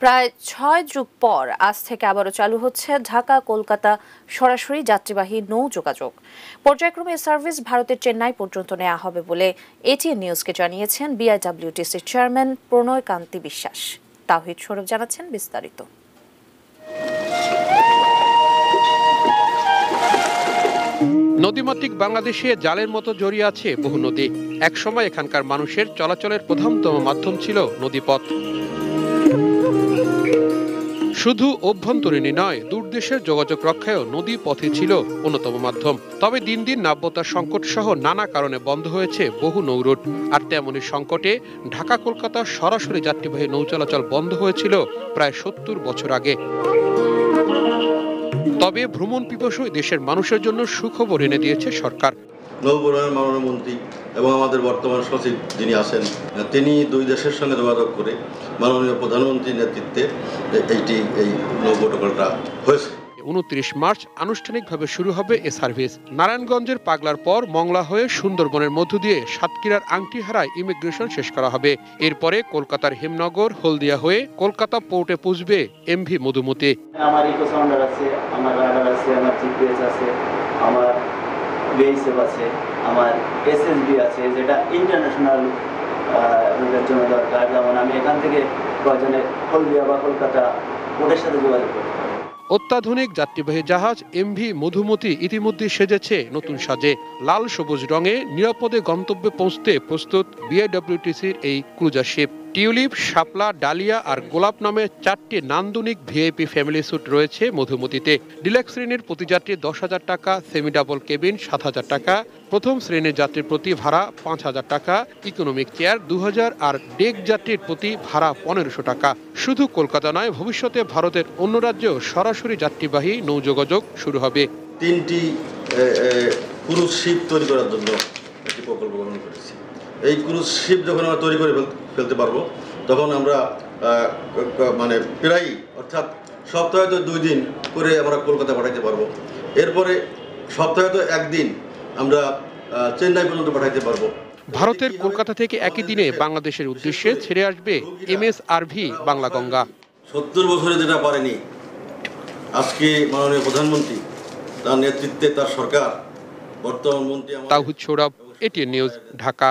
প্রায় ৬ যুগ পর আজ থেকে আবারও চালু হচ্ছে ঢাকা কলকাতা সরাসরি যাত্রীবাহী নৌ যোগাযোগ। পর্যায়ক্রমে সার্ভিস ভারতের চেন্নাই পর্যন্ত নেওয়া হবে বলে এটিএন নিউজকে জানিয়েছেন বিআইডব্লিউটিসির চেয়ারম্যান প্রণয় কান্তি বিশ্বাস। তাওহিদ সৌরভ জানাচ্ছেন বিস্তারিত। নদীমাতৃক বাংলাদেশে জালের মতো জড়িয়ে আছে বহু নদী। একসময় এখানকার মানুষের চলাচলের প্রধানতম মাধ্যম ছিল নদীপথ। শুধু অভ্যন্তরীণই নয়, দূরদেশের যোগাযোগ রক্ষায়ও নদী পথই ছিল অন্যতম মাধ্যম। তবে দিন দিন নাব্যতার সংকট সহ নানা কারণে বন্ধ হয়েছে বহু নৌরুট। আর তেমনই সংকটে ঢাকা কলকাতা সরাসরি যাত্রীবাহী নৌ চলাচল বন্ধ হয়েছিল প্রায় ৭০ বছর আগে। তবে ভ্রমণ পিপাসু দেশের মানুষের জন্য সুখবর এনে দিয়েছে সরকার। নৌপরিবহন মাননীয় মন্ত্রী এবং আমাদের বর্তমান সচিব যিনি আছেন, তিনি দুই দেশের সঙ্গে যোগাযোগ করে মাননীয় প্রধানমন্ত্রীর নেতৃত্বে এই নৌ প্রোটোকলটা হয়েছে। ২৯ মার্চ আনুষ্ঠানিকভাবে শুরু হবে এ সার্ভিস। নারায়ণগঞ্জের পাগলার পর মংলা হয়ে সুন্দরবনের মধ্য দিয়ে সাতক্ষীরার আংটিহারায় ইমিগ্রেশন শেষ করা হবে। এরপরে কলকাতার হেমনগর হলদিয়া হয়ে কলকাতা পোর্টে পৌঁছবে এমভি মধুমতি। আমার ইকোসাউন্ডার আছে, আমার রাডার আছে, আমার জিপিএস আছে, আমার বিএসএফ আছে, আমার এসএসবি আছে, যেটা ইন্টারন্যাশনাল রুটের জন্য দরকার। যেমন আমি এখান থেকে প্রয়োজনে হলদিয়া বা কলকাতা পোর্টের সাথে যোগাযোগ করতে পারি। অত্যাধুনিক যাত্রীবাহী জাহাজ এমভি মধুমতি ইতিমধ্যে সেজেছে নতুন সাজে। লাল সবুজ রঙে নিরাপদে গন্তব্যে পৌঁছতে প্রস্তুত বিআইডব্লিউটিসির এই ক্রুজার শিপ। টিউলিপ, শাপলা, ডালিয়া আর গোলাপ নামে ৪টি নান্দনিক ভিআইপি ফ্যামিলি স্যুট রয়েছে মধুমতিতে। ডিলাক্স শ্রেণীর প্রতি যাত্রী ১০,০০০ টাকা, সেমি ডাবল কেবিন ৭,০০০ টাকা, প্রথম শ্রেণীর যাত্রীর প্রতি ভাড়া ৫,০০০ টাকা, ইকোনমিক চেয়ার ২,০০০ আর ডেক যাত্রীর প্রতি ভাড়া ১৫০০ টাকা। শুধু কলকাতা নয়, ভবিষ্যতে ভারতের অন্য রাজ্যেও সরাসরি যাত্রীবাহী নৌ যোগাযোগ শুরু হবে। ৩টি ক্রুজ শিপ তৈরি করার জন্য একটি প্রকল্প গ্রহণ করেছি। এই ক্রুজ শিপ যখন আমরা তৈরি করে ফেলতে পারবো, তখন আমরা প্রায় অর্থাৎ সপ্তাহে তো ২ দিন করে আমরা কলকাতা পাঠাইতে পারবো। এরপরে সপ্তাহে তো ১ দিন আমরা চেন্নাই পর্যন্ত পাঠাইতে পারবো। ভারতের কলকাতা থেকে একই দিনে বাংলাদেশের উদ্দেশ্যে ছেড়ে আসবে এমএসআরভি বাংলা গঙ্গা। ৭০ বছরে যেটা পারেনি, আজকে মাননীয় প্রধানমন্ত্রী তার নেতৃত্বে তার সরকার, বর্তমান মন্ত্রী। তাওহিদ সৌরভ, এটিএন নিউজ, ঢাকা।